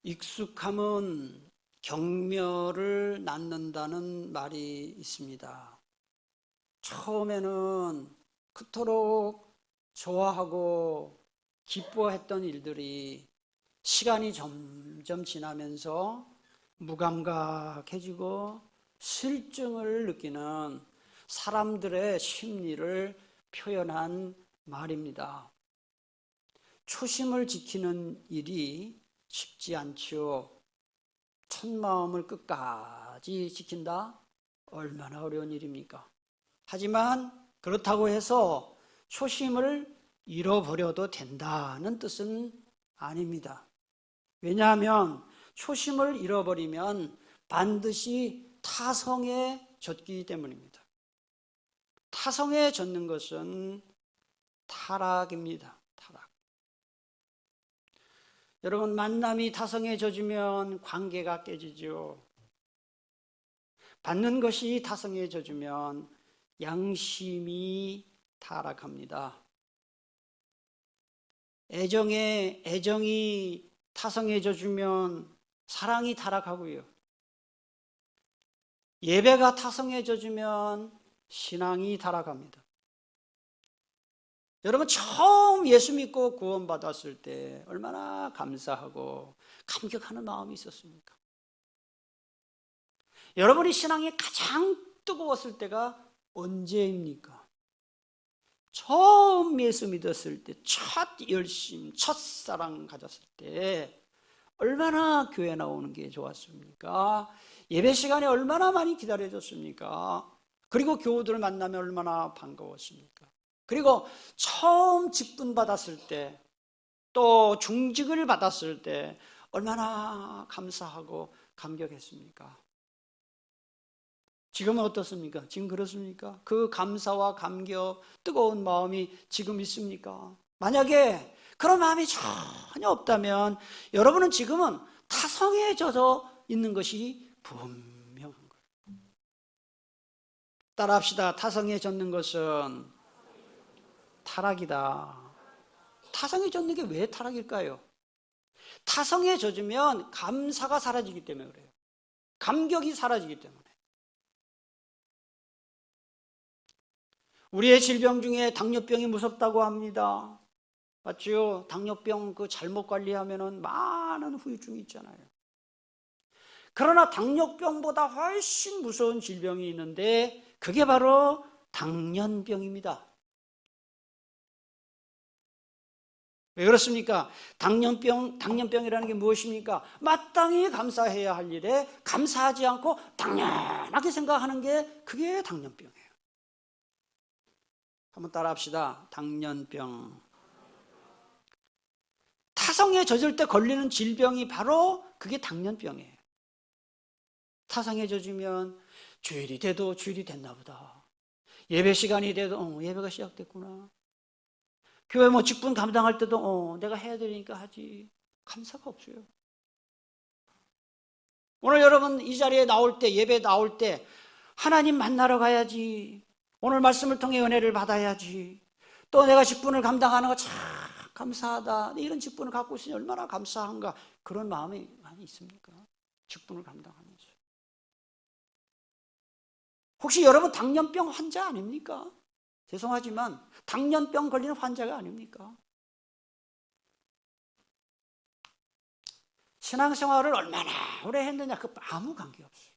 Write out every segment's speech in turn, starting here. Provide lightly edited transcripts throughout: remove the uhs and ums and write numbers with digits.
익숙함은 경멸을 낳는다는 말이 있습니다. 처음에는 그토록 좋아하고 기뻐했던 일들이 시간이 점점 지나면서 무감각해지고 실증을 느끼는 사람들의 심리를 표현한 말입니다. 초심을 지키는 일이 쉽지 않지요. 첫 마음을 끝까지 지킨다? 얼마나 어려운 일입니까? 하지만 그렇다고 해서 초심을 잃어버려도 된다는 뜻은 아닙니다. 왜냐하면 초심을 잃어버리면 반드시 타성에 젖기 때문입니다. 타성에 젖는 것은 타락입니다. 타락. 여러분, 만남이 타성에 젖으면 관계가 깨지죠. 받는 것이 타성에 젖으면 양심이 타락합니다. 애정이 타성에 젖으면 사랑이 타락하고요. 예배가 타성에 젖으면 신앙이 타락합니다. 여러분, 처음 예수 믿고 구원받았을 때 얼마나 감사하고 감격하는 마음이 있었습니까? 여러분이 신앙이 가장 뜨거웠을 때가 언제입니까? 처음 예수 믿었을 때, 첫 열심, 첫사랑 가졌을 때 얼마나 교회 나오는 게 좋았습니까? 예배 시간에 얼마나 많이 기다려줬습니까? 그리고 교우들을 만나면 얼마나 반가웠습니까? 그리고 처음 직분 받았을 때, 또 중직을 받았을 때 얼마나 감사하고 감격했습니까? 지금은 어떻습니까? 지금 그렇습니까? 그 감사와 감격, 뜨거운 마음이 지금 있습니까? 만약에 그런 마음이 전혀 없다면 여러분은 지금은 타성에 젖어 있는 것이 분명한 거예요. 따라합시다. 타성에 젖는 것은 타락이다. 타성에 젖는 게 왜 타락일까요? 타성에 젖으면 감사가 사라지기 때문에 그래요. 감격이 사라지기 때문에. 우리의 질병 중에 당뇨병이 무섭다고 합니다. 맞죠? 당뇨병 그 잘못 관리하면은 많은 후유증이 있잖아요. 그러나 당뇨병보다 훨씬 무서운 질병이 있는데 그게 바로 당년병입니다. 왜 그렇습니까? 당년병이라는 게 무엇입니까? 마땅히 감사해야 할 일에 감사하지 않고 당연하게 생각하는 게 그게 당년병이에요. 한번 따라합시다. 당년병. 타성에 젖을 때 걸리는 질병이 바로 그게 당년병이에요. 타성에 젖으면 주일이 돼도 주일이 됐나 보다. 예배 시간이 돼도 예배가 시작됐구나. 교회 뭐 직분 감당할 때도 내가 해야 되니까 하지. 감사가 없어요. 오늘 여러분 이 자리에 나올 때, 예배 나올 때 하나님 만나러 가야지. 오늘 말씀을 통해 은혜를 받아야지. 또 내가 직분을 감당하는 거 참 감사하다. 이런 직분을 갖고 있으니 얼마나 감사한가. 그런 마음이 많이 있습니까? 직분을 감당하면서. 혹시 여러분 당년병 환자 아닙니까? 죄송하지만 당년병 걸리는 환자가 아닙니까? 신앙생활을 얼마나 오래 했느냐 그 아무 관계없어요.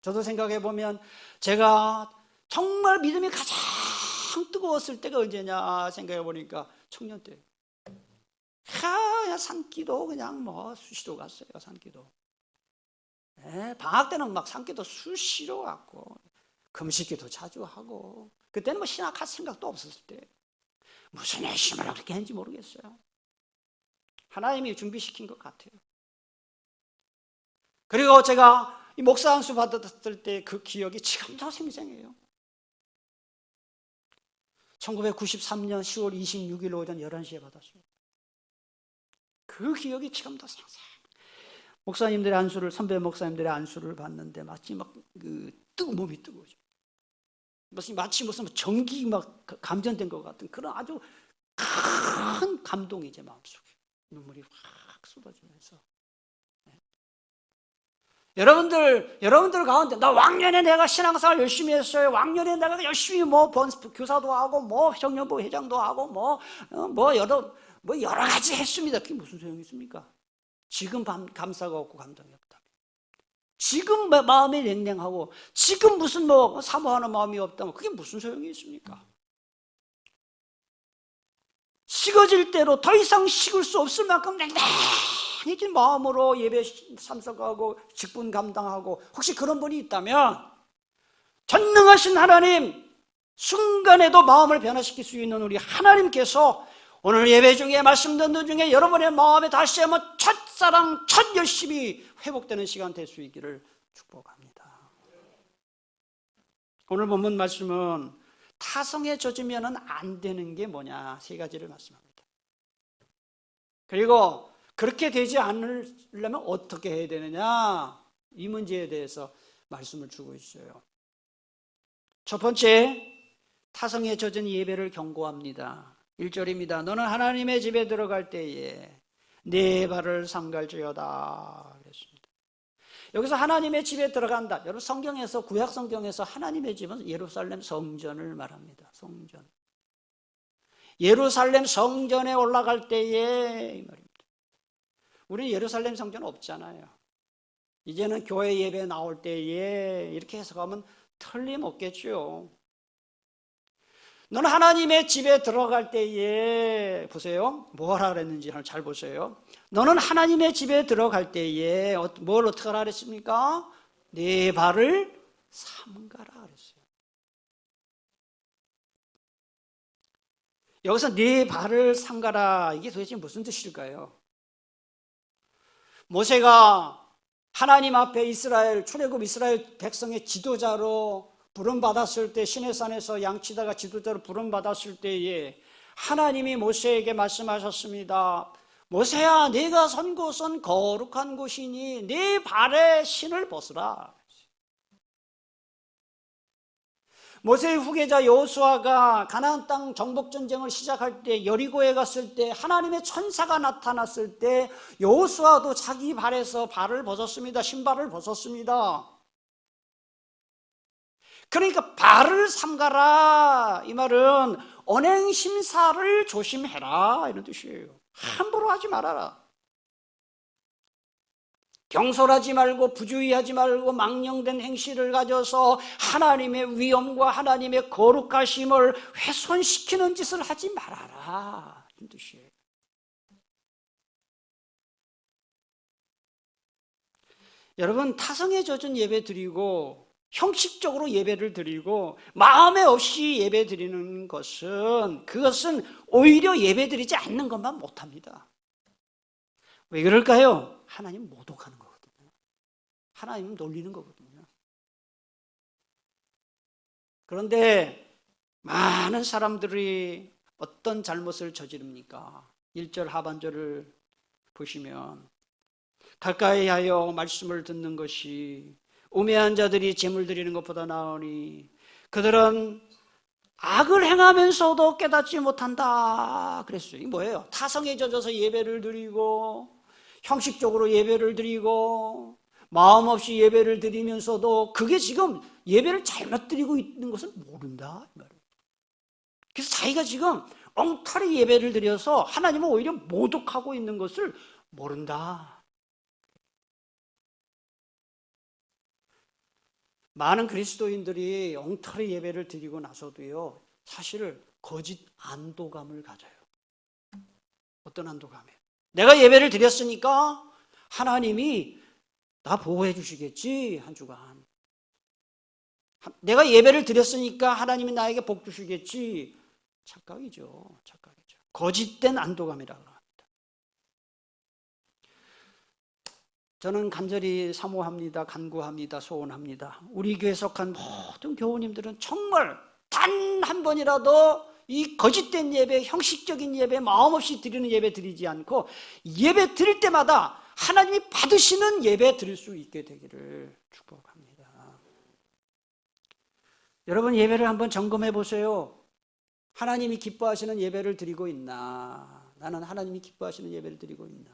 저도 생각해 보면 제가 정말 믿음이 가장 뜨거웠을 때가 언제냐 생각해 보니까 청년 때예요. 그냥 산기도 그냥 뭐 수시로 갔어요. 산기도. 방학 때는 막 산기도 수시로 갔고 금식기도 자주 하고 그때는 뭐 신학할 생각도 없었을 때 무슨 열심을 그렇게 했는지 모르겠어요. 하나님이 준비시킨 것 같아요. 그리고 제가 이 목사 안수 받았을 때 그 기억이 지금도 생생해요. 1993년 10월 26일 오전 11시에 받았어요. 그 기억이 지금도 생생. 목사님들의 안수를, 선배 목사님들의 안수를 받는데 마치 막 몸이 뜨거워져. 마치 무슨 전기 막 감전된 것 같은 그런 아주 큰 감동이 제 마음속에 눈물이 확 쏟아지면서. 여러분들 가운데 나 왕년에 내가 신앙생활 열심히 했어요. 왕년에 내가 열심히 교사도 하고 청년부 회장도 하고 여러 가지 했습니다. 그게 무슨 소용이 있습니까? 지금 감사가 없고 감동이 없다. 지금 마음이 냉랭하고 지금 무슨 사모하는 마음이 없다면 그게 무슨 소용이 있습니까? 식어질 대로 더 이상 식을 수 없을 만큼 냉랭해진 마음으로 예배 참석하고 직분 감당하고 혹시 그런 분이 있다면 전능하신 하나님, 순간에도 마음을 변화시킬 수 있는 우리 하나님께서 오늘 예배 중에 말씀 듣는 중에 여러분의 마음에 다시 한번 첫사랑, 첫 열심이 회복되는 시간 될 수 있기를 축복합니다. 오늘 본문 말씀은 타성에 젖으면 안 되는 게 뭐냐, 세 가지를 말씀합니다. 그리고 그렇게 되지 않으려면 어떻게 해야 되느냐, 이 문제에 대해서 말씀을 주고 있어요. 첫 번째, 타성에 젖은 예배를 경고합니다. 1절입니다. 너는 하나님의 집에 들어갈 때에 네 발을 삼갈지어다 그랬습니다. 여기서 하나님의 집에 들어간다. 여러분 성경에서, 구약 성경에서 하나님의 집은 예루살렘 성전을 말합니다. 성전. 예루살렘 성전에 올라갈 때에 이 말입니다. 우리 예루살렘 성전 없잖아요. 이제는 교회 예배 나올 때에 이렇게 해석하면 틀림없겠죠. 너는 하나님의 집에 들어갈 때에, 보세요, 뭐라 그랬는지 잘 보세요. 너는 하나님의 집에 들어갈 때에 뭘 어떻게 하라 그랬습니까? 네 발을 삼가라 그랬어요. 여기서 네 발을 삼가라, 이게 도대체 무슨 뜻일까요? 모세가 하나님 앞에 출애굽 이스라엘 백성의 지도자로 부름받았을 때, 시내산에서 양치다가 지도자로 부름받았을 때에 하나님이 모세에게 말씀하셨습니다. 모세야, 네가 선 곳은 거룩한 곳이니 네 발에 신을 벗으라. 모세의 후계자 여호수아가 가나안 땅 정복 전쟁을 시작할 때, 여리고에 갔을 때 하나님의 천사가 나타났을 때 여호수아도 자기 발에서 발을 벗었습니다. 신발을 벗었습니다. 그러니까 발을 삼가라, 이 말은 언행 심사를 조심해라 이런 뜻이에요. 함부로 하지 말아라. 경솔하지 말고 부주의하지 말고 망령된 행실을 가져서 하나님의 위엄과 하나님의 거룩하심을 훼손시키는 짓을 하지 말아라, 이런 뜻이에요. 여러분, 타성에 젖은 예배 드리고 형식적으로 예배를 드리고 마음에 없이 예배 드리는 그것은 오히려 예배 드리지 않는 것만 못합니다. 왜 그럴까요? 하나님 모독하는 거거든요. 하나님 놀리는 거거든요. 그런데 많은 사람들이 어떤 잘못을 저지릅니까? 1절 하반절을 보시면 가까이 하여 말씀을 듣는 것이 우매한 자들이 제물 드리는 것보다 나으니 그들은 악을 행하면서도 깨닫지 못한다 그랬어요. 이게 뭐예요? 타성에 젖어서 예배를 드리고 형식적으로 예배를 드리고 마음 없이 예배를 드리면서도 그게 지금 예배를 잘못 드리고 있는 것을 모른다 이 말이에요. 그래서 자기가 지금 엉터리 예배를 드려서 하나님은 오히려 모독하고 있는 것을 모른다. 많은 그리스도인들이 엉터리 예배를 드리고 나서도요, 사실 거짓 안도감을 가져요. 어떤 안도감이에요? 내가 예배를 드렸으니까 하나님이 나 보호해 주시겠지, 한 주간. 내가 예배를 드렸으니까 하나님이 나에게 복 주시겠지. 착각이죠. 착각이죠. 거짓된 안도감이라고 합니다. 저는 간절히 사모합니다. 간구합니다. 소원합니다. 우리 교회에 속한 모든 교우님들은 정말 단 한 번이라도 이 거짓된 예배, 형식적인 예배, 마음 없이 드리는 예배 드리지 않고 예배 드릴 때마다 하나님이 받으시는 예배 드릴 수 있게 되기를 축복합니다. 여러분, 예배를 한번 점검해 보세요. 하나님이 기뻐하시는 예배를 드리고 있나? 나는 하나님이 기뻐하시는 예배를 드리고 있나?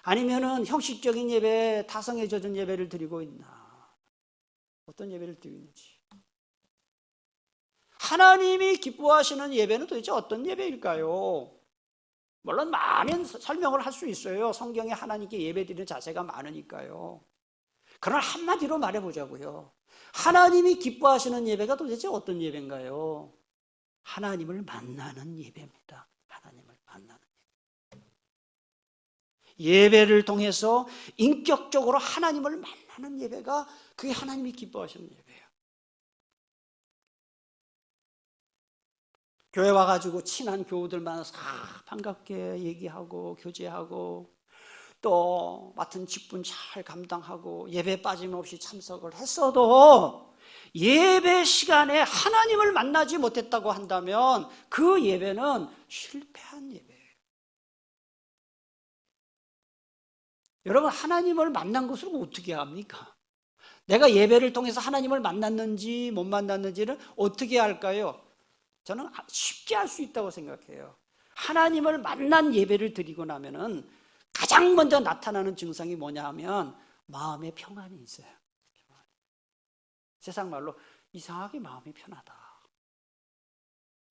아니면은 형식적인 예배, 타성에 젖은 예배를 드리고 있나? 어떤 예배를 드리고 있는지. 하나님이 기뻐하시는 예배는 도대체 어떤 예배일까요? 물론 많은 설명을 할 수 있어요. 성경에 하나님께 예배드리는 자세가 많으니까요. 그러나 한마디로 말해보자고요. 하나님이 기뻐하시는 예배가 도대체 어떤 예배인가요? 하나님을 만나는 예배입니다. 하나님을 만나는 예배를 통해서 인격적으로 하나님을 만나는 예배가 그게 하나님이 기뻐하시는 예배예요. 교회 와가지고 친한 교우들 만나서 반갑게 얘기하고 교제하고 또 맡은 직분 잘 감당하고 예배 빠짐없이 참석을 했어도 예배 시간에 하나님을 만나지 못했다고 한다면 그 예배는 실패한 예배예요. 여러분, 하나님을 만난 것을 어떻게 합니까? 내가 예배를 통해서 하나님을 만났는지 못 만났는지를 어떻게 할까요? 저는 쉽게 할 수 있다고 생각해요. 하나님을 만난 예배를 드리고 나면은 가장 먼저 나타나는 증상이 뭐냐 하면 마음의 평안이 있어요. 세상 말로 이상하게 마음이 편하다.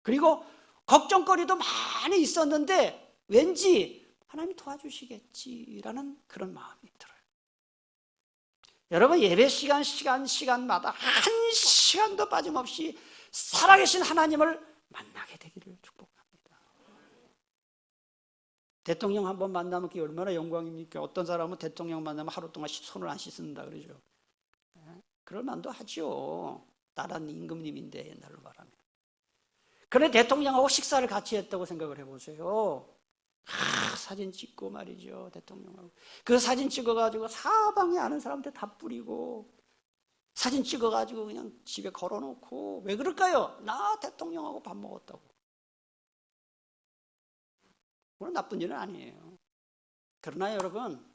그리고 걱정거리도 많이 있었는데 왠지 하나님이 도와주시겠지라는 그런 마음이 들어요. 여러분, 예배 시간마다 한 시간도 빠짐없이 살아계신 하나님을 만나게 되기를 축복합니다. 대통령 한번 만나면 그게 얼마나 영광입니까? 어떤 사람은 대통령 만나면 하루 동안 손을 안 씻는다 그러죠. 그럴 만도 하죠. 나란 임금님인데, 옛날로 말하면. 그런데 대통령하고 식사를 같이 했다고 생각을 해보세요. 사진 찍고 말이죠, 대통령하고. 그 사진 찍어가지고 사방에 아는 사람한테 다 뿌리고, 사진 찍어가지고 그냥 집에 걸어놓고. 왜 그럴까요? 나 대통령하고 밥 먹었다고. 물론 나쁜 일은 아니에요. 그러나 여러분,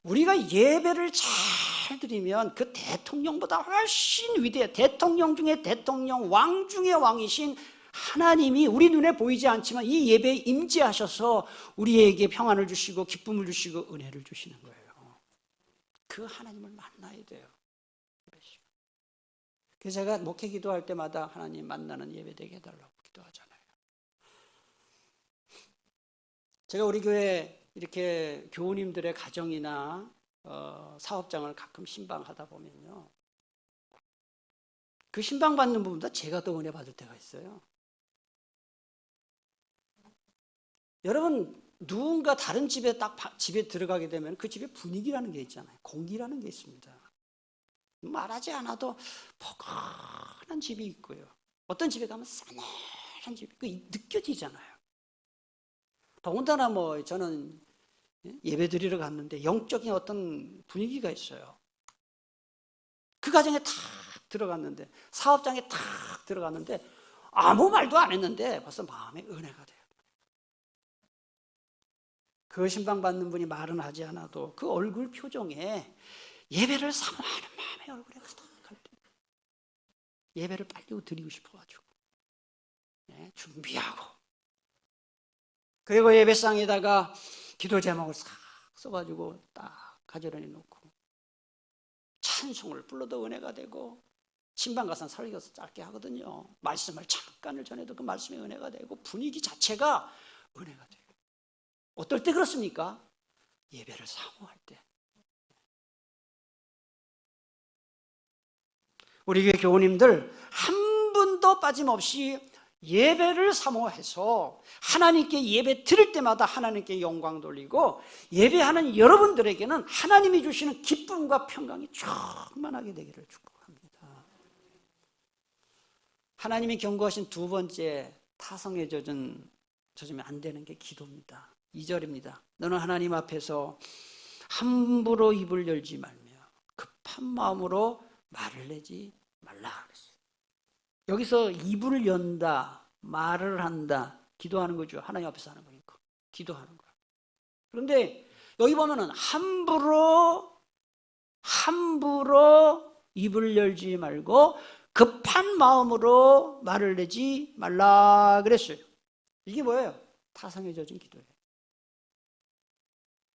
우리가 예배를 잘 드리면 그 대통령보다 훨씬 위대해. 대통령 중에 대통령, 왕 중에 왕이신 하나님이 우리 눈에 보이지 않지만 이 예배에 임재하셔서 우리에게 평안을 주시고 기쁨을 주시고 은혜를 주시는 거예요. 그 하나님을 만나야 돼요. 그래서 제가 목회 기도할 때마다 하나님 만나는 예배 되게 해달라고 기도하잖아요. 제가 우리 교회 이렇게 교우님들의 가정이나 사업장을 가끔 신방하다 보면요, 그 신방받는 분보다 제가 더 은혜 받을 때가 있어요. 여러분, 누군가 다른 집에 집에 들어가게 되면 그 집에 분위기라는 게 있잖아요. 공기라는 게 있습니다. 말하지 않아도 포근한 집이 있고요. 어떤 집에 가면 싸늘한 집이 느껴지잖아요. 더군다나 저는 예배 드리러 갔는데 영적인 어떤 분위기가 있어요. 그 가정에 탁 들어갔는데, 사업장에 탁 들어갔는데 아무 말도 안 했는데 벌써 마음에 은혜가 돼요. 그 신방받는 분이 말은 하지 않아도 그 얼굴 표정에 예배를 사모하는 마음의 얼굴에 가득할 때, 예배를 빨리 드리고 싶어가지고 준비하고, 그리고 예배상에다가 기도 제목을 싹 써가지고 딱 가져다 놓고 찬송을 불러도 은혜가 되고, 신방 가서 설교서 짧게 하거든요. 말씀을 잠깐을 전해도 그 말씀이 은혜가 되고 분위기 자체가 은혜가 돼요. 어떨 때 그렇습니까? 예배를 사모할 때. 우리 교회 교우님들 한 분도 빠짐없이 예배를 사모해서 하나님께 예배 드릴 때마다 하나님께 영광 돌리고, 예배하는 여러분들에게는 하나님이 주시는 기쁨과 평강이 충만하게 되기를 축복합니다. 하나님이 경고하신 두 번째 타성에 젖으면 안 되는 게 기도입니다. 2절입니다. 너는 하나님 앞에서 함부로 입을 열지 말며 급한 마음으로 말을 내지 말라 그랬어요. 여기서 입을 연다, 말을 한다, 기도하는 거죠. 하나님 앞에서 하는 거니까 기도하는 거야. 그런데 여기 보면은 함부로 입을 열지 말고 급한 마음으로 말을 내지 말라 그랬어요. 이게 뭐예요? 타성에 젖은 기도예요.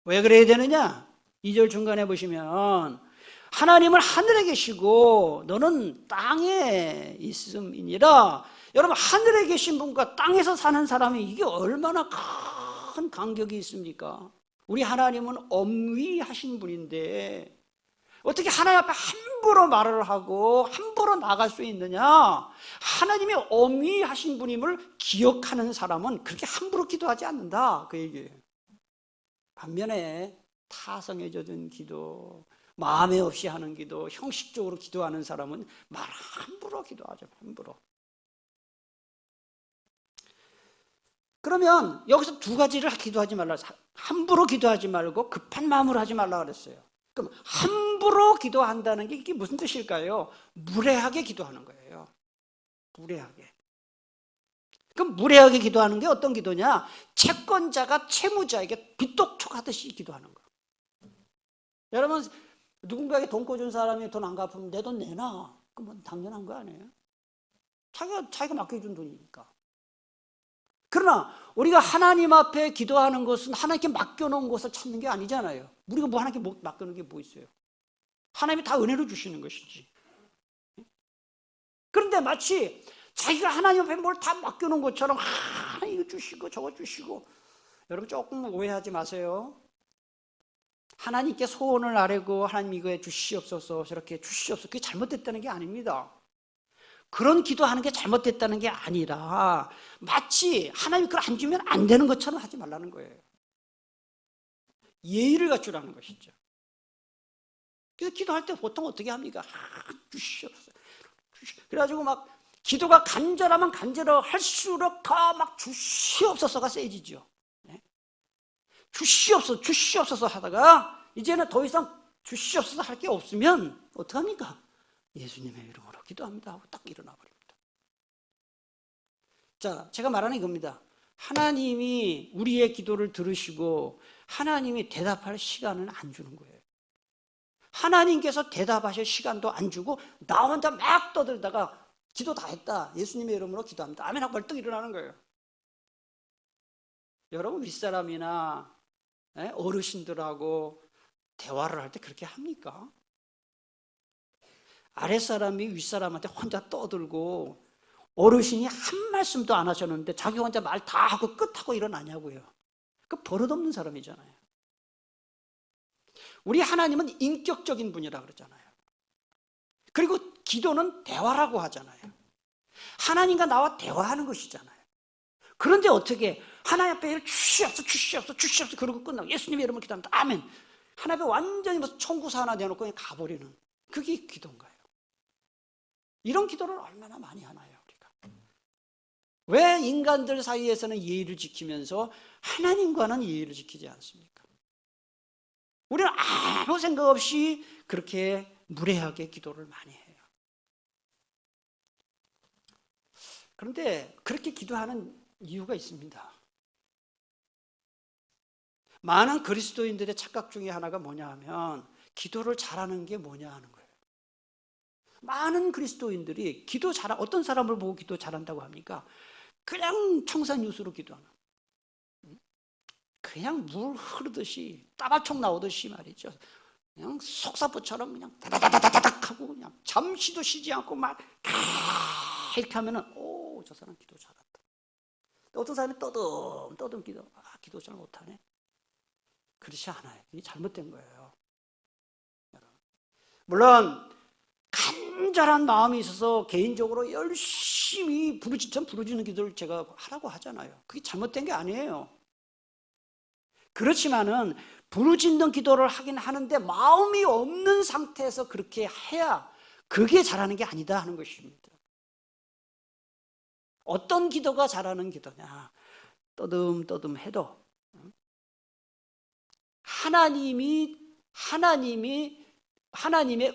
왜 그래야 되느냐? 2절 중간에 보시면 하나님은 하늘에 계시고 너는 땅에 있음이니라. 여러분, 하늘에 계신 분과 땅에서 사는 사람이 이게 얼마나 큰 간격이 있습니까? 우리 하나님은 엄위하신 분인데 어떻게 하나님 앞에 함부로 말을 하고 함부로 나갈 수 있느냐? 하나님이 엄위하신 분임을 기억하는 사람은 그렇게 함부로 기도하지 않는다, 그 얘기예요. 반면에 타성에 젖은 기도, 마음에 없이 하는 기도, 형식적으로 기도하는 사람은 말 함부로 기도하죠. 함부로. 그러면 여기서 두 가지를 기도하지 말라. 함부로 기도하지 말고 급한 마음으로 하지 말라 그랬어요. 그럼 함부로 기도한다는 게 이게 무슨 뜻일까요? 무례하게 기도하는 거예요. 무례하게. 그럼 무례하게 기도하는 게 어떤 기도냐? 채권자가 채무자에게 빚독촉하듯이 기도하는 거예요. 여러분, 누군가에게 돈 꿔준 사람이 돈 안 갚으면 내 돈 내놔. 그건 당연한 거 아니에요? 자기가 맡겨준 돈이니까. 그러나 우리가 하나님 앞에 기도하는 것은 하나님께 맡겨놓은 것을 찾는 게 아니잖아요. 우리가 뭐 하나님께 맡겨놓은 게 뭐 있어요? 하나님이 다 은혜로 주시는 것이지. 그런데 마치 자기가 하나님 앞에 뭘 다 맡겨놓은 것처럼 이거 주시고 저거 주시고. 여러분, 조금 오해하지 마세요. 하나님께 소원을 아뢰고 하나님 이거 주시옵소서, 저렇게 주시옵소서, 그게 잘못됐다는 게 아닙니다. 그런 기도하는 게 잘못됐다는 게 아니라 마치 하나님이 그걸 안 주면 안 되는 것처럼 하지 말라는 거예요. 예의를 갖추라는 것이죠. 그래서 기도할 때 보통 어떻게 합니까? 주시옵소서. 그래가지고 막 기도가 간절하면 간절할수록 더 막 주시옵소서가 세지죠. 주시옵소서, 주시옵소서 하다가 이제는 더 이상 주시옵소서 할 게 없으면 어떡합니까? 예수님의 이름으로 기도합니다 하고 딱 일어나 버립니다. 자, 제가 말하는 이겁니다. 하나님이 우리의 기도를 들으시고 하나님이 대답할 시간은 안 주는 거예요. 하나님께서 대답하실 시간도 안 주고 나 혼자 막 떠들다가 기도 다 했다, 예수님의 이름으로 기도합니다, 아멘 하고 벌떡 일어나는 거예요. 여러분, 윗사람이나 어르신들하고 대화를 할 때 그렇게 합니까? 아랫사람이 윗사람한테 혼자 떠들고 어르신이 한 말씀도 안 하셨는데 자기 혼자 말 다 하고 끝하고 일어나냐고요. 그 버릇없는 사람이잖아요. 우리 하나님은 인격적인 분이라 그러잖아요. 그리고 기도는 대화라고 하잖아요. 하나님과 나와 대화하는 것이잖아요. 그런데 어떻게 하나님 앞에 주시옵소서, 주시옵소서, 주시옵소서 그러고 끝나고 예수님의 이름으로 기도합니다, 아멘. 하나님 앞에 완전히 무슨 청구서 하나 내놓고 그냥 가버리는, 그게 기도인가요? 이런 기도를 얼마나 많이 하나요, 우리가? 왜 인간들 사이에서는 예의를 지키면서 하나님과는 예의를 지키지 않습니까? 우리는 아무 생각 없이 그렇게 무례하게 기도를 많이 해요. 그런데 그렇게 기도하는 이유가 있습니다. 많은 그리스도인들의 착각 중에 하나가 뭐냐 하면 기도를 잘하는 게 뭐냐 하는 거예요. 많은 그리스도인들이 어떤 사람을 보고 기도 잘한다고 합니까? 그냥 청산유수로 기도하는, 그냥 물 흐르듯이 따발총 나오듯이 말이죠. 그냥 속사포처럼 그냥 다다다다닥 하고 그냥 잠시도 쉬지 않고 막 이렇게 하면은 저 사람 기도 잘한다. 어떤 사람이 떠듬 기도 잘 못하네. 그렇지 않아요. 이게 잘못된 거예요. 물론 간절한 마음이 있어서 개인적으로 열심히 부르짖는 기도를 제가 하라고 하잖아요. 그게 잘못된 게 아니에요. 그렇지만은 부르짖는 기도를 하긴 하는데 마음이 없는 상태에서 그렇게 해야 그게 잘하는 게 아니다 하는 것입니다. 어떤 기도가 잘하는 기도냐? 떠듬 해도 하나님의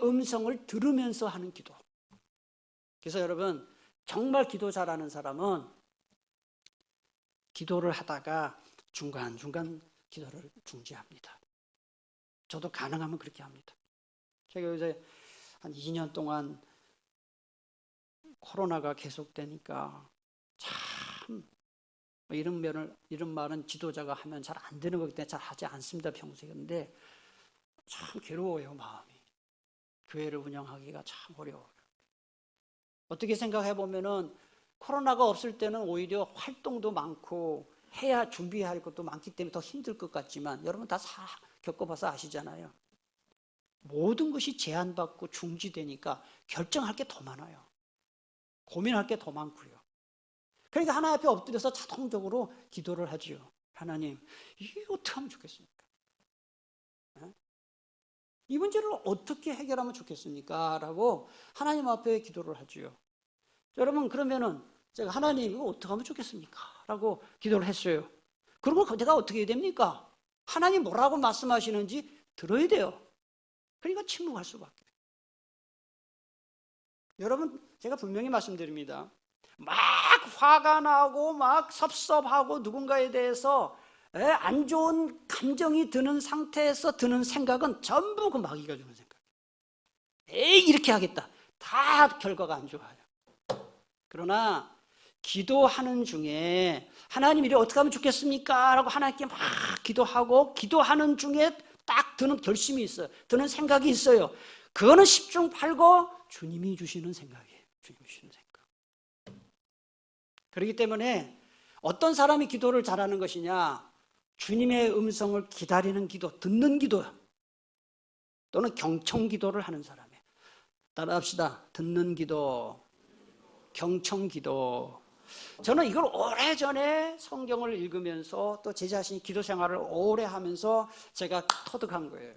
음성을 들으면서 하는 기도. 그래서 여러분, 정말 기도 잘하는 사람은 기도를 하다가 중간중간 기도를 중지합니다. 저도 가능하면 그렇게 합니다. 제가 요새 한 2년 동안 코로나가 계속되니까 참 뭐 이런 말은 지도자가 하면 잘 안 되는 거기 때문에 잘 하지 않습니다, 평소에. 근데 참 괴로워요, 마음이. 교회를 운영하기가 참 어려워요. 어떻게 생각해 보면은 코로나가 없을 때는 오히려 활동도 많고 해야 준비해야 할 것도 많기 때문에 더 힘들 것 같지만, 여러분 다 겪어봐서 아시잖아요. 모든 것이 제한받고 중지되니까 결정할 게 더 많아요. 고민할 게 더 많고요. 그러니까 하나님 앞에 엎드려서 자동적으로 기도를 하지요. 하나님, 이게 어떻게 하면 좋겠습니까? 이 문제를 어떻게 해결하면 좋겠습니까? 라고 하나님 앞에 기도를 하지요. 여러분, 그러면은 제가 하나님, 이거 어떻게 하면 좋겠습니까? 라고 기도를 했어요. 그리고 내가 어떻게 해야 됩니까? 하나님 뭐라고 말씀하시는지 들어야 돼요. 그러니까 침묵할 수밖에. 여러분, 제가 분명히 말씀드립니다. 막 화가 나고 막 섭섭하고 누군가에 대해서 안 좋은 감정이 드는 상태에서 드는 생각은 전부 그 마귀가 주는 생각이에요. 에이, 이렇게 하겠다. 다 결과가 안 좋아요. 그러나 기도하는 중에 하나님 이래 어떻게 하면 좋겠습니까? 라고 하나님께 막 기도하고 기도하는 중에 딱 드는 결심이 있어요. 드는 생각이 있어요. 그거는 10중 8구 주님이 주시는 생각이에요. 주님이 주시는 생각. 그렇기 때문에 어떤 사람이 기도를 잘하는 것이냐? 주님의 음성을 기다리는 기도, 듣는 기도 또는 경청 기도를 하는 사람이에요. 따라합시다. 듣는 기도, 경청 기도. 저는 이걸 오래전에 성경을 읽으면서 또 제 자신이 기도 생활을 오래 하면서 제가 터득한 거예요.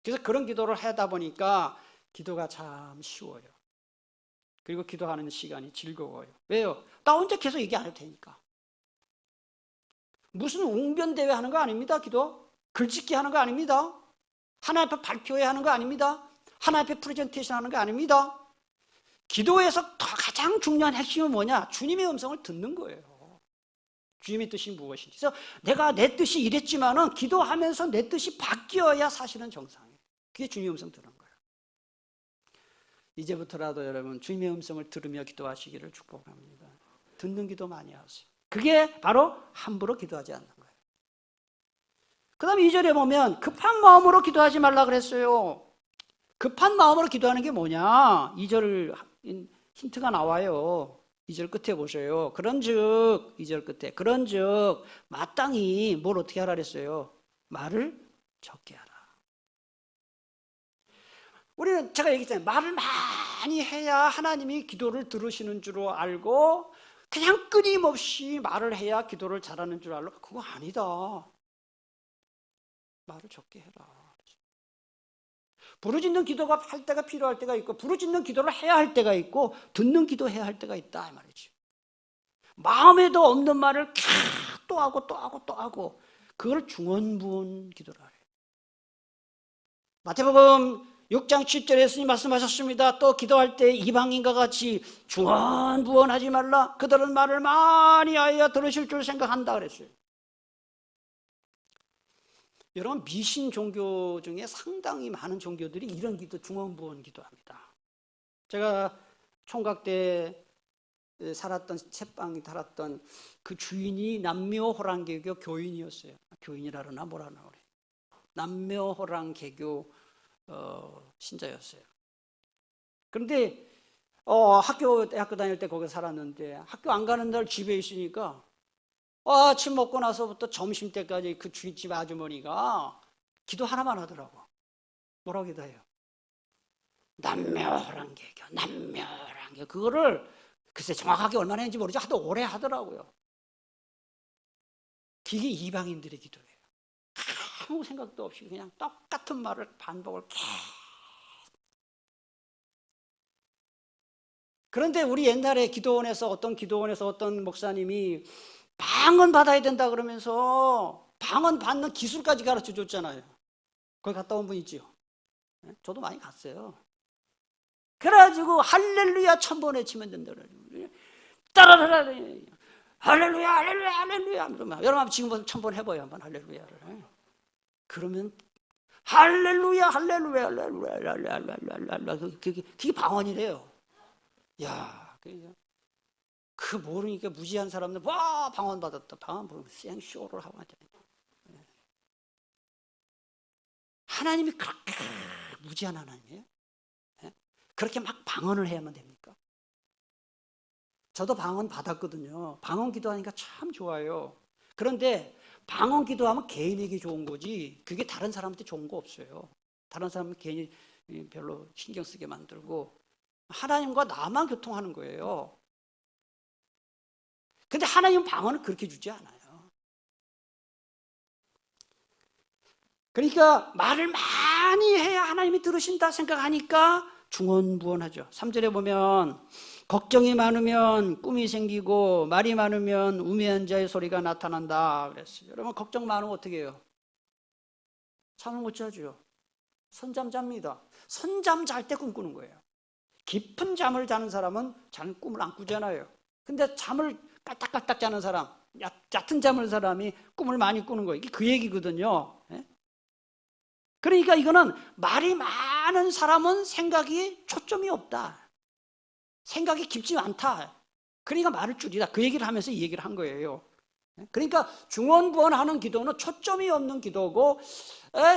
그래서 그런 기도를 하다 보니까 기도가 참 쉬워요. 그리고 기도하는 시간이 즐거워요. 왜요? 나 혼자 계속 얘기 안 해도 되니까. 무슨 웅변대회 하는 거 아닙니다, 기도. 글짓기 하는 거 아닙니다. 하나님 앞에 발표회야 하는 거 아닙니다. 하나님 앞에 프레젠테이션 하는 거 아닙니다. 기도에서 가장 중요한 핵심은 뭐냐? 주님의 음성을 듣는 거예요. 주님의 뜻이 무엇인지. 그래서 내가 내 뜻이 이랬지만은 기도하면서 내 뜻이 바뀌어야 사실은 정상이에요. 그게 주님의 음성 듣는 거예요. 이제부터라도 여러분 주님의 음성을 들으며 기도하시기를 축복합니다. 듣는 기도 많이 하세요. 그게 바로 함부로 기도하지 않는 거예요. 그 다음에 2절에 보면 급한 마음으로 기도하지 말라 그랬어요. 급한 마음으로 기도하는 게 뭐냐? 2절 힌트가 나와요. 2절 끝에 보세요. 그런즉 2절 끝에 그런즉 마땅히 뭘 어떻게 하라 그랬어요? 말을 적게 하라. 우리는 제가 얘기했잖아요. 말을 많이 해야 하나님이 기도를 들으시는 줄 알고 그냥 끊임없이 말을 해야 기도를 잘하는 줄 알고 그거 아니다. 말을 적게 해라. 부르짖는 기도가 할 때가 필요할 때가 있고 부르짖는 기도를 해야 할 때가 있고 듣는 기도해야 할 때가 있다 이 말이지. 마음에도 없는 말을 또 하고 또 하고 또 하고 그걸 중언부언 기도를 하래요. 마태복음 6장 7절에 예수님 말씀하셨습니다. 또 기도할 때 이방인과 같이 중언부언하지 말라. 그들은 말을 많이 하여 들으실 줄 생각한다 그랬어요. 여러분 미신 종교 중에 상당히 많은 종교들이 이런 기도, 중언부언 기도합니다. 제가 총각 때 살았던 채방이 살았던 그 주인이 남묘호랑개교 교인이었어요. 교인이라 그러나 뭐라 그러나 그래. 남묘호랑개교 신자였어요. 그런데 대학교 다닐 때 거기 살았는데 학교 안 가는 날 집에 있으니까 아침 먹고 나서부터 점심 때까지 그 주인집 아주머니가 기도 하나만 하더라고. 뭐라고 기도해요? 남묘호랑개교, 남묘호랑개. 그거를 글쎄 정확하게 얼마나 했는지 모르지 하도 오래 하더라고요. 그게 이방인들의 기도예요. 아무 생각도 없이 그냥 똑같은 말을 반복을 계속. 그런데 우리 옛날에 기도원에서 어떤 목사님이 방언 받아야 된다 그러면서 방언 받는 기술까지 가르쳐 줬잖아요. 거기 갔다 온 분 있죠? 저도 많이 갔어요. 그래가지고 할렐루야 1000번 외치면 된다 그래가지고 따라라라 할렐루야 할렐루야 할렐루야 여러분 지금 1000번 해봐요 한번 할렐루야를. 그러면 할렐루야 할렐루야 할렐루야 할렐루야 그게 방언이래요. 야, 그 모르니까 무지한 사람들 와 방언 받았다. 방언 생쇼를 하고 하잖아요. 하나님이 그렇게 무지한 하나님이에요? 그렇게 막 방언을 해야만 됩니까? 저도 방언 받았거든요. 방언 기도하니까 참 좋아요. 그런데 방언 기도하면 개인에게 좋은 거지 그게 다른 사람한테 좋은 거 없어요. 다른 사람은 괜히 별로 신경 쓰게 만들고 하나님과 나만 교통하는 거예요. 근데 하나님은 방언을 그렇게 주지 않아요. 그러니까 말을 많이 해야 하나님이 들으신다 생각하니까 중언부언하죠. 3절에 보면 걱정이 많으면 꿈이 생기고 말이 많으면 우매한 자의 소리가 나타난다 그랬어요. 여러분 걱정 많으면 어떻게 해요? 잠을 못 자죠. 선잠 잡니다. 선잠 잘 때 꿈꾸는 거예요. 깊은 잠을 자는 사람은 자는 꿈을 안 꾸잖아요. 근데 잠을 깔딱깔딱 자는 사람, 얕은 잠을 자는 사람이 꿈을 많이 꾸는 거예요. 이게 그 얘기거든요. 그러니까 이거는 말이 많은 사람은 생각이 초점이 없다. 생각이 깊지 않다. 그러니까 말을 줄이다. 그 얘기를 하면서 이 얘기를 한 거예요. 그러니까 중언부언하는 기도는 초점이 없는 기도고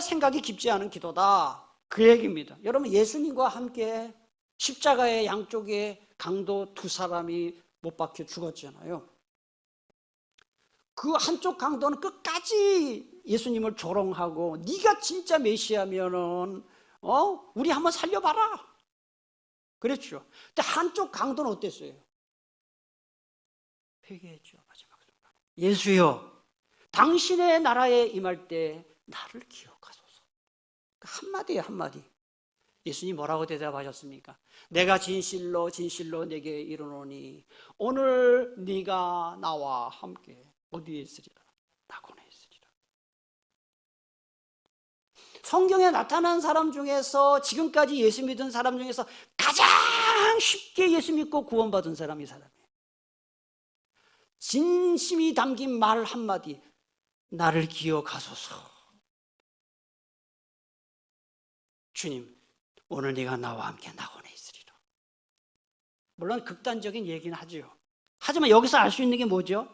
생각이 깊지 않은 기도다. 그 얘기입니다. 여러분 예수님과 함께 십자가의 양쪽에 강도 두 사람이 못 박혀 죽었잖아요. 그 한쪽 강도는 끝까지 예수님을 조롱하고 네가 진짜 메시아면은 우리 한번 살려봐라 그랬죠. 근데 한쪽 강도는 어땠어요? 회개했죠. 마지막 순간 예수여 당신의 나라에 임할 때 나를 기억하소서. 한마디예요. 한마디. 예수님 뭐라고 대답하셨습니까? 내가 진실로 진실로 내게 이르노니 오늘 네가 나와 함께 어디에 있으리라? 낙원에 있으리라. 성경에 나타난 사람 중에서 지금까지 예수 믿은 사람 중에서 가장 쉽게 예수 믿고 구원받은 사람이 사람이에요. 진심이 담긴 말 한마디 나를 기억하소서. 주님 오늘 네가 나와 함께 낙원에 있으리라. 물론 극단적인 얘기는 하죠. 하지만 여기서 알 수 있는 게 뭐죠?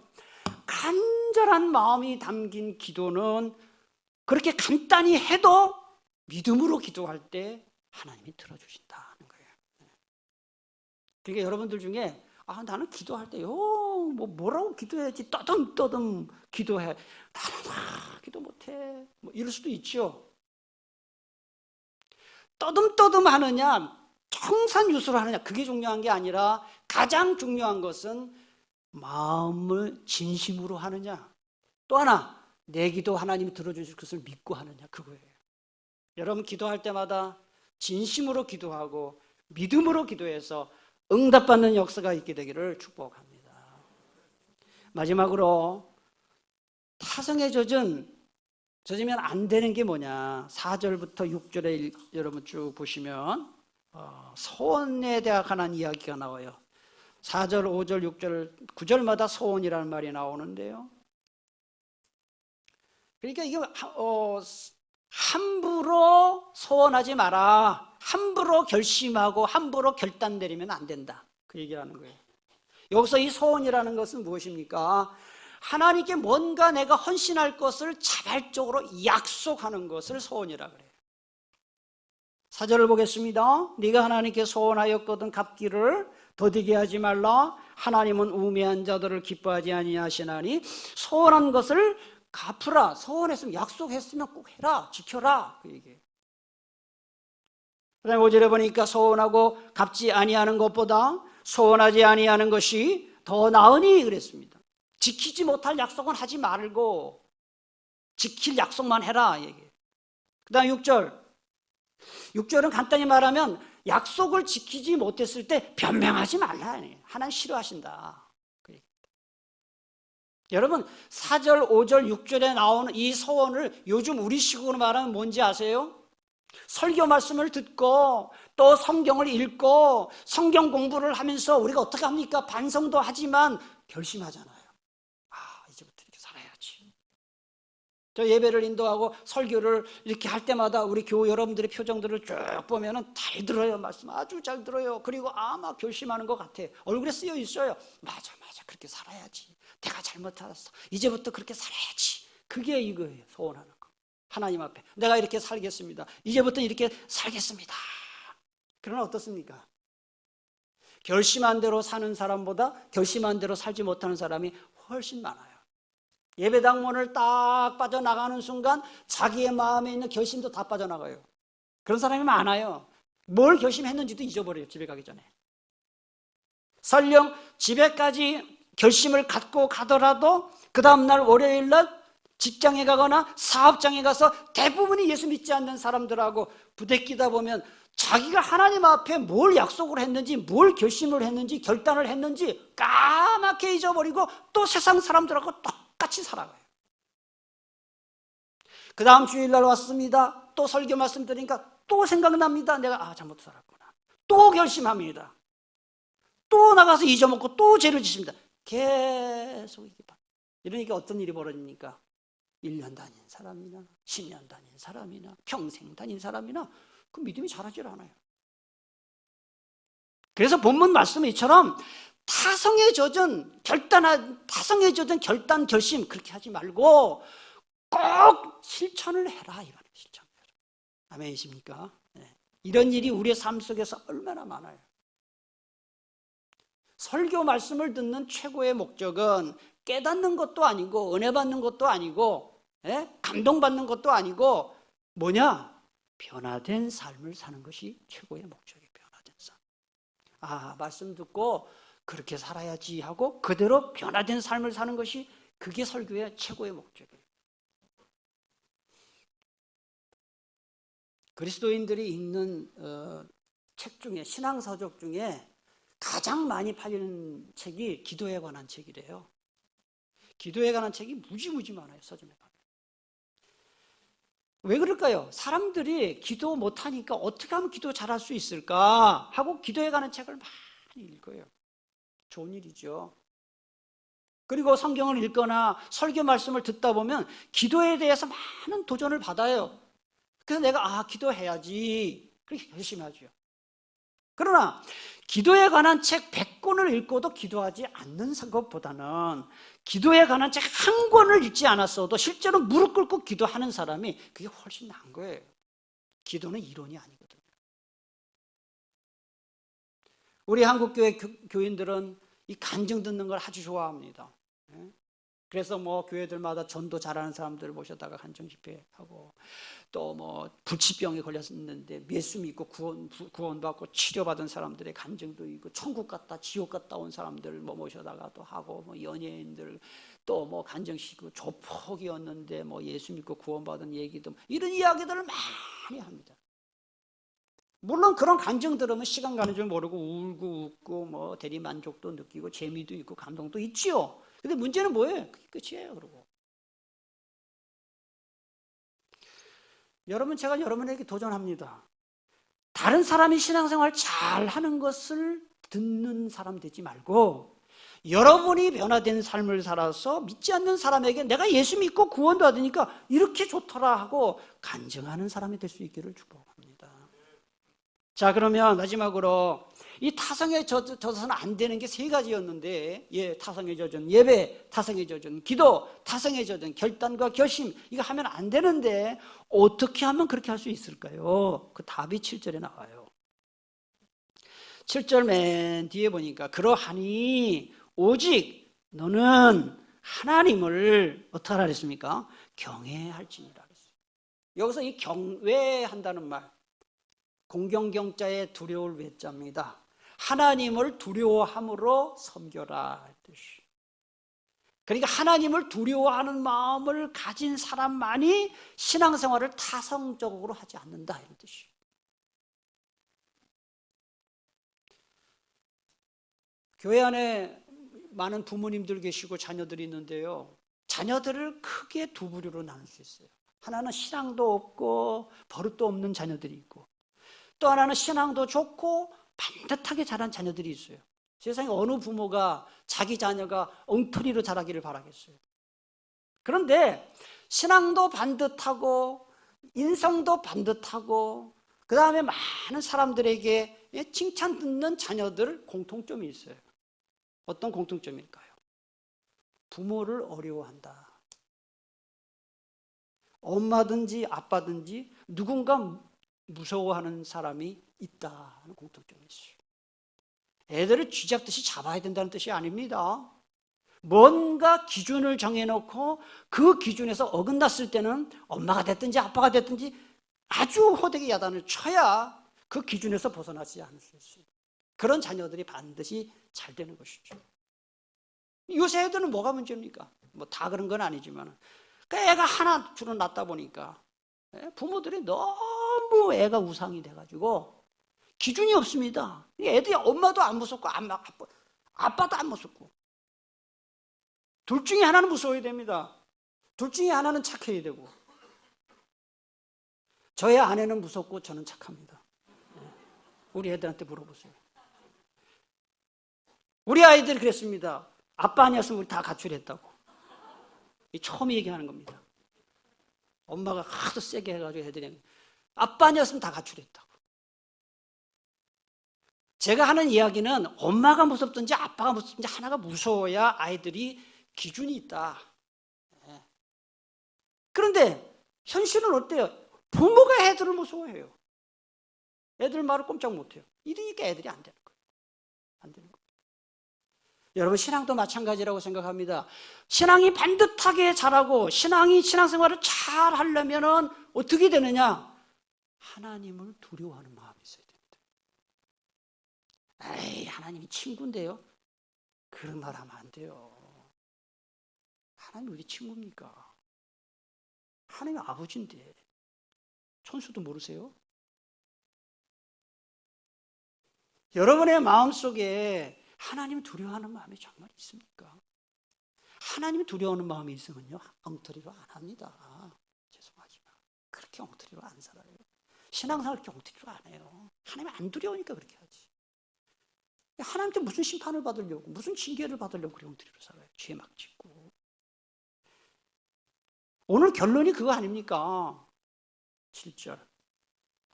간절한 마음이 담긴 기도는 그렇게 간단히 해도 믿음으로 기도할 때 하나님이 들어주신다는 거예요. 그러니까 여러분들 중에 나는 기도할 때요 뭐라고 기도해야지 떠듬떠듬 기도해. 나는 기도 못해. 뭐 이럴 수도 있죠. 떠듬떠듬 하느냐 청산유수로 하느냐 그게 중요한 게 아니라 가장 중요한 것은 마음을 진심으로 하느냐 또 하나 내 기도 하나님이 들어주실 것을 믿고 하느냐 그거예요. 여러분 기도할 때마다 진심으로 기도하고 믿음으로 기도해서 응답받는 역사가 있게 되기를 축복합니다. 마지막으로 타성에 젖으면 안 되는 게 뭐냐 4절부터 6절에 여러분 쭉 보시면 소원에 대한 이야기가 나와요. 4절, 5절, 6절, 9절마다 소원이라는 말이 나오는데요. 그러니까 이게 함부로 소원하지 마라. 함부로 결심하고 함부로 결단 내리면 안 된다. 그 얘기를 하는 거예요. 여기서 이 소원이라는 것은 무엇입니까? 하나님께 뭔가 내가 헌신할 것을 자발적으로 약속하는 것을 소원이라 그래요. 4절을 보겠습니다. 네가 하나님께 소원하였거든 갚기를 더디게 하지 말라. 하나님은 우매한 자들을 기뻐하지 아니하시나니 소원한 것을 갚으라. 소원했으면 약속했으면 꼭 해라. 지켜라. 그 얘기예요. 그다음에 5절에 보니까 소원하고 갚지 아니하는 것보다 소원하지 아니하는 것이 더 나으니 그랬습니다. 지키지 못할 약속은 하지 말고 지킬 약속만 해라. 얘기예요. 그다음 6절은 간단히 말하면 약속을 지키지 못했을 때 변명하지 말라. 하나님 싫어하신다. 여러분 4절, 5절, 6절에 나오는 이 소원을 요즘 우리식으로 말하면 뭔지 아세요? 설교 말씀을 듣고 또 성경을 읽고 성경 공부를 하면서 우리가 어떻게 합니까? 반성도 하지만 결심하잖아요. 이제부터 이렇게 살아야지. 저 예배를 인도하고 설교를 이렇게 할 때마다 우리 교우 여러분들의 표정들을 쭉 보면은 잘 들어요. 말씀 아주 잘 들어요. 그리고 막 결심하는 것 같아. 얼굴에 쓰여 있어요. 맞아, 그렇게 살아야지. 내가 잘못 알았어. 이제부터 그렇게 살아야지. 그게 이거예요. 소원하는 거. 하나님 앞에 내가 이렇게 살겠습니다. 이제부터 이렇게 살겠습니다. 그러나 어떻습니까? 결심한 대로 사는 사람보다 결심한 대로 살지 못하는 사람이 훨씬 많아요. 예배당 문을 딱 빠져나가는 순간 자기의 마음에 있는 결심도 다 빠져나가요. 그런 사람이 많아요. 뭘 결심했는지도 잊어버려요. 집에 가기 전에. 설령 집에까지 결심을 갖고 가더라도 그 다음날 월요일 날 직장에 가거나 사업장에 가서 대부분이 예수 믿지 않는 사람들하고 부대끼다 보면 자기가 하나님 앞에 뭘 약속을 했는지, 뭘 결심을 했는지, 결단을 했는지 까맣게 잊어버리고 또 세상 사람들하고 똑같이 살아가요. 그 다음 주일날 왔습니다. 또 설교 말씀 드리니까 또 생각납니다. 내가 잘못 살았구나. 또 결심합니다. 또 나가서 잊어먹고 또 죄를 짓습니다. 계속 이러니까 어떤 일이 벌어집니까? 1년 다닌 사람이나 10년 다닌 사람이나 평생 다닌 사람이나 그 믿음이 자라질 않아요. 그래서 본문 말씀은 이처럼 타성에 젖은 결단, 결심 그렇게 하지 말고 꼭 실천을 해라. 이거는 실천을 해라. 아멘이십니까? 네. 이런 일이 우리의 삶 속에서 얼마나 많아요. 설교 말씀을 듣는 최고의 목적은 깨닫는 것도 아니고 은혜 받는 것도 아니고 감동받는 것도 아니고 뭐냐? 변화된 삶을 사는 것이 최고의 목적이에요. 변화된 삶. 말씀 듣고 그렇게 살아야지 하고 그대로 변화된 삶을 사는 것이 그게 설교의 최고의 목적이에요. 그리스도인들이 읽는 책 중에 신앙서적 중에 가장 많이 팔리는 책이 기도에 관한 책이래요. 기도에 관한 책이 무지무지 많아요. 서점에 가면. 왜 그럴까요? 사람들이 기도 못하니까 어떻게 하면 기도 잘할 수 있을까 하고 기도에 관한 책을 많이 읽어요. 좋은 일이죠. 그리고 성경을 읽거나 설교 말씀을 듣다 보면 기도에 대해서 많은 도전을 받아요. 그래서 내가 기도해야지 그렇게 결심하죠. 그러나 기도에 관한 책 100권을 읽고도 기도하지 않는 것보다는 기도에 관한 책 한 권을 읽지 않았어도 실제로 무릎 꿇고 기도하는 사람이 그게 훨씬 나은 거예요. 기도는 이론이 아니거든요. 우리 한국교회 교인들은 이 간증 듣는 걸 아주 좋아합니다. 그래서 교회들마다 전도 잘하는 사람들을 모셔다가 간증 집회하고 또 불치병에 걸렸었는데 예수 믿고 구원받고 치료받은 사람들의 간증도 있고 천국 갔다 지옥 갔다 온 사람들 모셔다가 또 하고 연예인들 또 간증시키고 조폭이었는데 예수 믿고 구원받은 얘기도 이런 이야기들을 많이 합니다. 물론 그런 간증 들으면 시간 가는 줄 모르고 울고 웃고 대리 만족도 느끼고 재미도 있고 감동도 있지요. 근데 문제는 뭐예요? 그게 끝이에요. 그러고 여러분, 제가 여러분에게 도전합니다. 다른 사람이 신앙생활 잘하는 것을 듣는 사람 되지 말고 여러분이 변화된 삶을 살아서 믿지 않는 사람에게 내가 예수 믿고 구원받으니까 이렇게 좋더라 하고 간증하는 사람이 될 수 있기를 축복합니다. 자, 그러면 마지막으로 이 타성에 젖어서는 안 되는 게 3가지였는데 타성에 젖은 예배, 타성에 젖은 기도, 타성에 젖은 결단과 결심 이거 하면 안 되는데 어떻게 하면 그렇게 할 수 있을까요? 그 답이 7절에 나와요. 7절 맨 뒤에 보니까 그러하니 오직 너는 하나님을 어떻게 하라 그랬습니까? 경외할지니라 그랬어요. 여기서 이 경외한다는 말 공경경자의 두려울 외자입니다. 하나님을 두려워함으로 섬겨라 뜻이. 그러니까 하나님을 두려워하는 마음을 가진 사람만이 신앙생활을 타성적으로 하지 않는다 이런 뜻이에요. 교회 안에 많은 부모님들 계시고 자녀들이 있는데요. 자녀들을 크게 두 부류로 나눌 수 있어요. 하나는 신앙도 없고 버릇도 없는 자녀들이 있고 또 하나는 신앙도 좋고 반듯하게 자란 자녀들이 있어요. 세상에 어느 부모가 자기 자녀가 엉터리로 자라기를 바라겠어요. 그런데 신앙도 반듯하고 인성도 반듯하고 그 다음에 많은 사람들에게 칭찬 듣는 자녀들 공통점이 있어요. 어떤 공통점일까요? 부모를 어려워한다. 엄마든지 아빠든지 누군가 무서워하는 사람이 있다 하는 공통점이 있어요. 애들을 쥐잡듯이 잡아야 된다는 뜻이 아닙니다. 뭔가 기준을 정해놓고 그 기준에서 어긋났을 때는 엄마가 됐든지 아빠가 됐든지 아주 호되게 야단을 쳐야 그 기준에서 벗어나지 않을 수 있어요. 그런 자녀들이 반드시 잘 되는 것이죠. 요새 애들은 뭐가 문제입니까? 뭐 다 그런 건 아니지만 그러니까 애가 하나 둘은 낳다 보니까 부모들이 너무 애가 우상이 돼가지고 기준이 없습니다. 애들이 엄마도 안 무섭고 아빠도 안 무섭고 둘 중에 하나는 무서워야 됩니다. 둘 중에 하나는 착해야 되고 저의 아내는 무섭고 저는 착합니다. 우리 애들한테 물어보세요. 우리 아이들이 그랬습니다. 아빠 아니었으면 우리 다 가출했다고. 이 처음 얘기하는 겁니다. 엄마가 하도 세게 해가지고 애들이 아빠 아니었으면 다 가출했다고. 제가 하는 이야기는 엄마가 무섭든지 아빠가 무섭든지 하나가 무서워야 아이들이 기준이 있다. 그런데 현실은 어때요? 부모가 애들을 무서워해요. 애들 말을 꼼짝 못해요. 이러니까 애들이 안 되는 거예요. 안 되는 거예요. 여러분 신앙도 마찬가지라고 생각합니다. 신앙이 반듯하게 자라고 신앙생활을 잘 하려면 어떻게 되느냐? 하나님을 두려워하는 마음이 있어야 됩니다. 에이, 하나님이 친구인데요? 그런 말 하면 안 돼요. 하나님 우리 친구입니까? 하나님 아버지인데 천수도 모르세요? 여러분의 마음속에 하나님 두려워하는 마음이 정말 있습니까? 하나님 두려워하는 마음이 있으면요 엉터리로 안 합니다. 죄송하지만 그렇게 엉터리로 안 살아요. 신앙생활 그렇게 엉터리로 안 해요. 하나님 안 두려우니까 그렇게 하지. 하나님한테 무슨 심판을 받으려고 무슨 징계를 받으려고 그렇게 엉터리로 살아요. 죄 막 짓고. 오늘 결론이 그거 아닙니까? 7절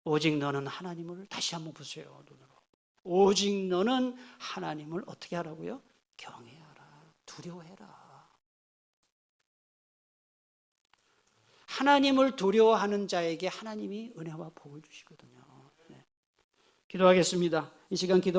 오직 너는 하나님을 다시 한번 보세요. 눈으로. 오직 너는 하나님을 어떻게 하라고요? 경외하라. 두려워해라. 하나님을 두려워하는 자에게 하나님이 은혜와 복을 주시거든요. 네. 기도하겠습니다. 이 시간 기도